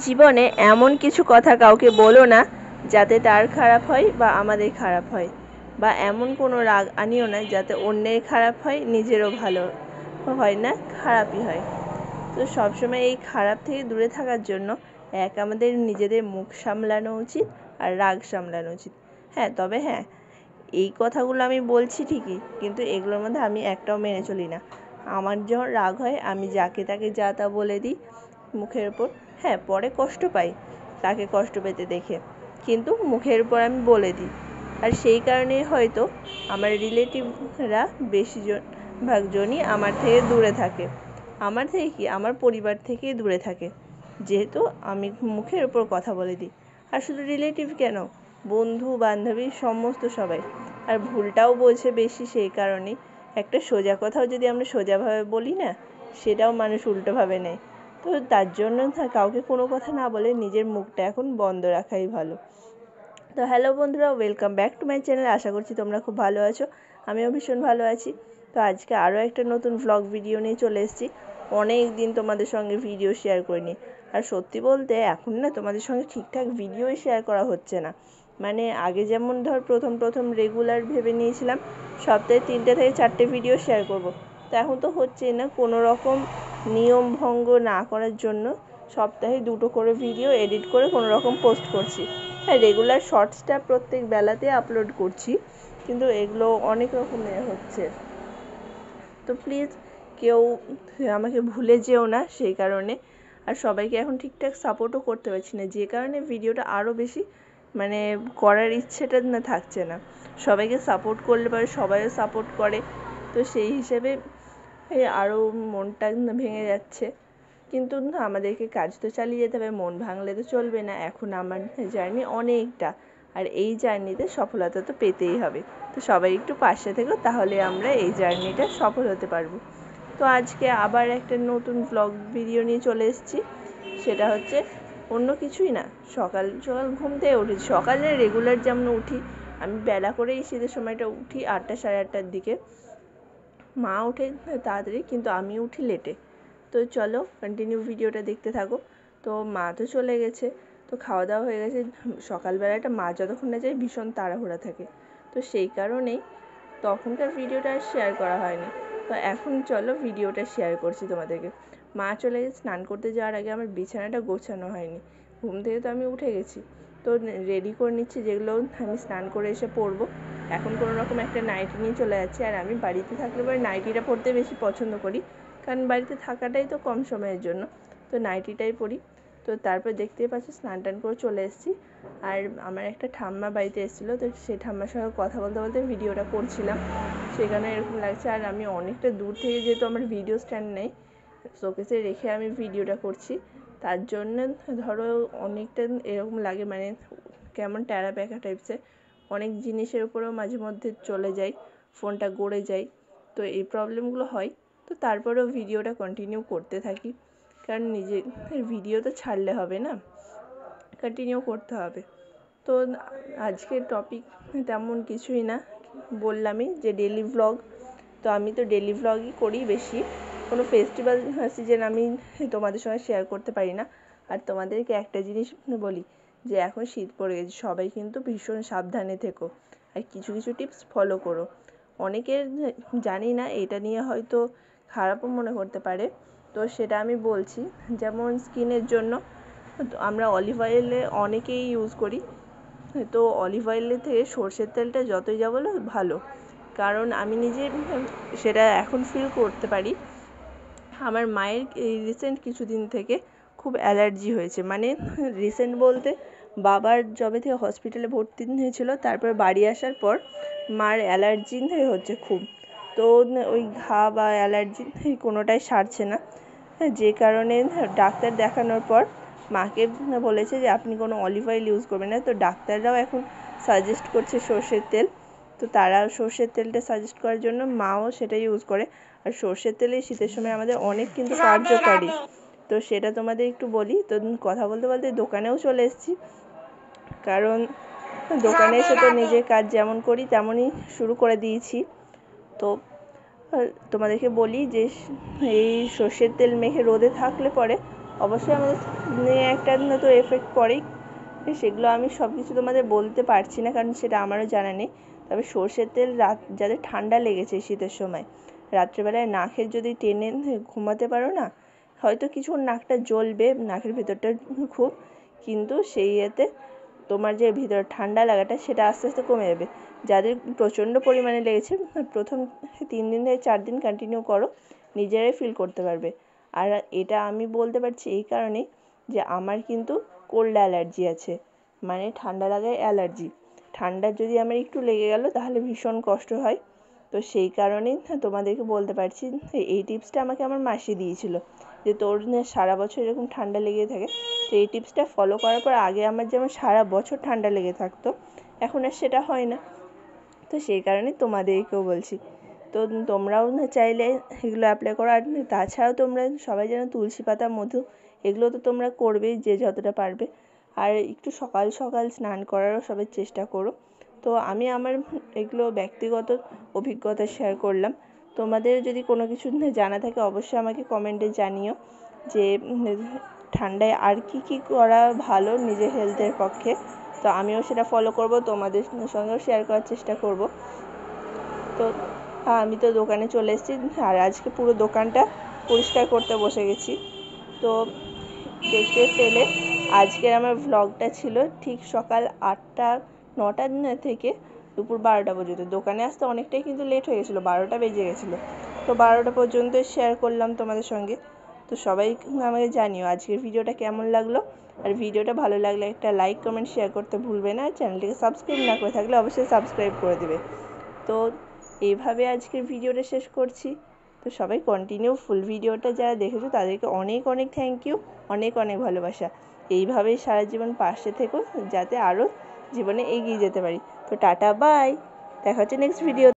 জীবনে এমন কিছু কথা কাউকে বলো না যাতে তার খারাপ হয় বা আমাদের খারাপ হয়, বা এমন কোনো রাগ আনিও না যাতে অন্যের খারাপ হয় নিজেরও ভালো হয় না, খারাপই হয়। তো সবসময় এই খারাপ থেকে দূরে থাকার জন্য আমাদের নিজেদের মুখ সামলানো উচিত আর রাগ সামলানো উচিত। তবে এই কথাগুলো আমি বলছি ঠিকই, কিন্তু এগুলোর মধ্যে আমি একটাও মেনে চলি না। আমার যখন রাগ হয় আমি যাকে তাকে যা তা বলে দিই মুখের ওপর। পরে কষ্ট পাই তাকে কষ্ট পেতে দেখে, কিন্তু মুখের উপর আমি বলে দিই। আর সেই কারণে হয়তো আমার রিলেটিভরা ভাগজনই আমার থেকে দূরে থাকে, আমার থেকে কি আমার পরিবার থেকেই দূরে থাকে, যেহেতু আমি মুখের উপর কথা বলে দিই। আর শুধু রিলেটিভ কেন, বন্ধু বান্ধবী সমস্ত সবাই। আর ভুলটাও বোঝে বেশি, সেই কারণেই একটা সোজা কথাও যদি আমরা সোজাভাবে বলি না, সেটাও মানুষ উল্টোভাবে নেয়। তো তার জন্য কাউকে কোনো কথা না বলে নিজের মুখটা এখন বন্ধ রাখাই ভালো। তো হ্যালো বন্ধুরা, welcome back to my channel. আশা করছি তোমরা খুব ভালো আছো, আমিও ভীষণ ভালো আছি। তো আজকে আরও একটা নতুন ভ্লগ ভিডিও নিয়ে চলে এসেছি। অনেক দিন তোমাদের সঙ্গে ভিডিও শেয়ার করিনি। আর সত্যি বলতে এখন না তোমাদের সঙ্গে ঠিকঠাক ভিডিওই শেয়ার করা হচ্ছে না। মানে আগে যেমন প্রথম রেগুলার ভেবে নিয়েছিলাম সপ্তাহে 3টে থেকে 4টে ভিডিও শেয়ার করব, তো এখন তো হচ্ছে না। কোনো রকম নিয়ম ভঙ্গ না করার জন্য সপ্তাহে 2টো করে ভিডিও এডিট করে কোনো রকম পোস্ট করছি। রেগুলার শর্টসটা প্রত্যেক বেলাতে আপলোড করছি, কিন্তু এগুলো অনেক রকমের হচ্ছে। তো প্লিজ কেউ আমাকে ভুলে যেও না সেই কারণে। আর সবাইকে এখন ঠিকঠাক সাপোর্টও করতে পারছি না, যে কারণে ভিডিওটা আরও বেশি করার ইচ্ছেটা না থাকছে না। সবাইকে সাপোর্ট করলে পরে সবাইও সাপোর্ট করে, তো সেই হিসেবে আরও মনটা ভেঙে যাচ্ছে। কিন্তু আমাদেরকে কাজ তো চালিয়ে যেতে হবে, মন ভাঙলে তো চলবে না। এখন আমার জার্নি অনেকটা, আর এই জার্নিতে সফলতা তো পেতেই হবে। তো সবাই একটু পাশে থেকো, তাহলে আমরা এই জার্নিটা সফল হতে পারবো। তো আজকে আবার একটা নতুন ভ্লগ ভিডিও নিয়ে চলে এসেছি। সেটা হচ্ছে অন্য কিছুই না, সকাল সকাল ঘুম থেকে উঠেছি। সকালে রেগুলার যেমন উঠি, আমি বেলা করেই শীতের সময়টা উঠি 8টা সাড়ে 8টার দিকে। মা ওঠে তাড়াতাড়ি, কিন্তু আমি উঠি লেটে। তো চলো কন্টিনিউ ভিডিওটা দেখতে থাকো। তো মা তো চলে গেছে, তো খাওয়া দাওয়া হয়ে গেছে। সকালবেলাটা মা যতক্ষণ না যায় ভীষণ তাড়াহুড়া থাকে, তো সেই কারণেই তখনকার ভিডিওটা আর শেয়ার করা হয়নি। তো এখন চলো ভিডিওটা শেয়ার করছি তোমাদেরকে। মা চলে গেছে, স্নান করতে যাওয়ার আগে আমার বিছানাটা গোছানো হয়নি। ঘুম থেকে তো আমি উঠে গেছি, তো রেডি করে নিচ্ছি যেগুলো আমি স্নান করে এসে পরবো। এখন কোনো রকম একটা নাইটি নিয়ে চলে যাচ্ছি। আর আমি বাড়িতে থাকলে পরে নাইটিটা পরতে বেশি পছন্দ করি, কারণ বাড়িতে থাকাটাই তো কম সময়ের জন্য, তো নাইটিটাই পরি। তো তারপর দেখতেই পাচ্ছি স্নান টান করে চলে এসেছি। আর আমার একটা ঠাম্মা বাড়িতে এসেছিলো, তো সেই ঠাম্মার সঙ্গে কথা বলতে বলতে ভিডিওটা করছিলাম, সেখানে এরকম লাগছে। আর আমি অনেকটা দূর থেকে, যেহেতু আমার ভিডিও স্ট্যান্ড নেই, শোকেসে রেখে আমি ভিডিওটা করছি, তার জন্য ধরো অনেকটা এরকম লাগে, কেমন ট্যারা ব্যাকা টাইপসের। অনেক জিনিসের উপরেও মাঝে মধ্যে চলে যায়, ফোনটা গড়ে যায়, তো এই প্রবলেমগুলো হয়। তো তারপরেও ভিডিওটা কন্টিনিউ করতে থাকি, কারণ নিজের ভিডিও তো ছাড়লে হবে না, কন্টিনিউ করতে হবে। তো আজকের টপিক তেমন কিছুই না, বললামই যে ডেলি ভ্লগ। তো আমি তো ডেলি ভ্লগই করি বেশি, কোনো ফেস্টিভ্যাল সিজন আমি তোমাদের সঙ্গে শেয়ার করতে পারি না। আর তোমাদেরকে একটা জিনিস বলি, যে এখন শীত পড়ে গেছে, সবাই কিন্তু ভীষণ সাবধানে থেকো, আর কিছু কিছু টিপস ফলো করো। অনেকের জানি না, এটা নিয়ে হয়তো খারাপও মনে করতে পারে, তো সেটা আমি বলছি। যেমন স্কিনের জন্য আমরা অলিভ অয়েলে অনেকেই ইউজ করি, তো অলিভ অয়েলের থেকে সর্ষের তেলটা যতই যা বলো ভালো। কারণ আমি নিজে সেটা এখন ফিল করতে পারি। আমার মায়ের এই রিসেন্ট কিছুদিন থেকে খুব অ্যালার্জি হয়েছে, রিসেন্ট বলতে বাবার যবে থেকে হসপিটালে ভর্তি হয়েছিল, তারপর বাড়ি আসার পর মার অ্যালার্জি হচ্ছে খুব। তো ওই ঘা বা অ্যালার্জি কোনোটাই সারছে না, যে কারণে ডাক্তার দেখানোর পর মাকে বলেছে যে আপনি কোনো অলিভ অয়েল ইউজ করবেন না। তো ডাক্তাররাও এখন সাজেস্ট করছে সর্ষের তেল, তো তারা সর্ষের তেলটা সাজেস্ট করার জন্য মাও সেটা ইউজ করে। আর সর্ষের তেল এই শীতের সময় আমাদের অনেক কিন্তু কার্যকারী, তো সেটা তোমাদের একটু বলি। তো কথা বলতে বলতে দোকানেও চলে এসেছি, কারণ দোকানে এসে তো নিজের কাজ যেমন করি তেমনই শুরু করে দিয়েছি। তো তোমাদেরকে বলি যে এই সর্ষের তেল মেখে রোদে থাকলে পরে অবশ্যই আমাদের নিয়ে একটা তো এফেক্ট পড়েই, সেগুলো আমি সব কিছু তোমাদের বলতে পারছি না, কারণ সেটা আমারও জানা নেই। তবে সর্ষের তেল যাদের ঠান্ডা লেগেছে শীতের সময়, রাত্রেবেলায় নাকের যদি টেনে ঘুমাতে পারো না, হয়তো কিছুক্ষণ নাকটা জ্বলবে, নাকের ভেতরটা খুব, কিন্তু সেই এতে তোমার যে ভিতরে ঠান্ডা লাগাটা সেটা আস্তে আস্তে কমে যাবে। যাদের প্রচণ্ড পরিমাণে লেগেছে, প্রথম 3 দিন থেকে 4 দিন কন্টিনিউ করো, নিজেরাই ফিল করতে পারবে। আর এটা আমি বলতে পারছি এই কারণেই যে আমার কিন্তু কোল্ড অ্যালার্জি আছে, মানে ঠান্ডা লাগায় অ্যালার্জি। ঠান্ডা যদি আমার একটু লেগে গেল তাহলে ভীষণ কষ্ট হয়। তো সেই কারণেই তোমাদেরকে বলতে পারছি, এই টিপসটা আমাকে আমার মাসি দিয়েছিল, যে তোর সারা বছর এরকম ঠান্ডা লেগে থাকে। তো এই টিপসটা ফলো করার পর আগে আমার যেমন সারা বছর ঠান্ডা লেগে থাকতো, এখন আর সেটা হয় না। তো সেই কারণে তোমাদেরকেও বলছি, তো তোমরাও চাইলে এগুলো অ্যাপ্লাই করো। আর তাছাড়াও তোমরা সবাই যেন তুলসী পাতা, মধু, এগুলো তো তোমরা করবেই যে যতটা পারবে। আর একটু সকাল সকাল স্নান করারও সবাই চেষ্টা করো। তো আমি আমার এগুলো ব্যক্তিগত অভিজ্ঞতা শেয়ার করলাম। তোমাদের যদি কোনো কিছু জানা থাকে অবশ্যই আমাকে কমেন্টে জানিও, যে ঠান্ডায় আর কি করা ভালো নিজের হেলথের পক্ষে। তো আমিও সেটা ফলো করব, তোমাদের সঙ্গেও শেয়ার করার চেষ্টা করব। তো আমি তো দোকানে চলে এসেছি, আর আজকে পুরো দোকানটা পরিষ্কার করতে বসে গেছি। তো দেখতে পেলে আজকের আমার ভ্লগটা ছিল ঠিক সকাল 8টা 9টা থেকে দুপুর 12টা পর্যন্ত। দোকানে আসতে অনেকটাই কিন্তু লেট হয়ে গেছিলো, 12টা বেজে গেছিলো। তো 12টা পর্যন্ত শেয়ার করলাম তোমাদের সঙ্গে। তো সবাই আমাকে জানিও আজকের ভিডিওটা কেমন লাগলো। আর ভিডিওটা ভালো লাগলে একটা লাইক, কমেন্ট, শেয়ার করতে ভুলবে না। আর চ্যানেলটিকে সাবস্ক্রাইব না করে থাকলে অবশ্যই সাবস্ক্রাইব করে দেবে। তো এইভাবে আজকের ভিডিওটা শেষ করছি। তো সবাই কন্টিনিউ ফুল ভিডিওটা যারা দেখেছো তাদেরকে অনেক অনেক থ্যাংক ইউ, অনেক অনেক ভালোবাসা। এইভাবেই সারা জীবন পাশে থেকো, যাতে আরও জীবনে এগিয়ে যেতে পারি। তো টাটা, বাই, দেখা হচ্ছে নেক্সট ভিডিও।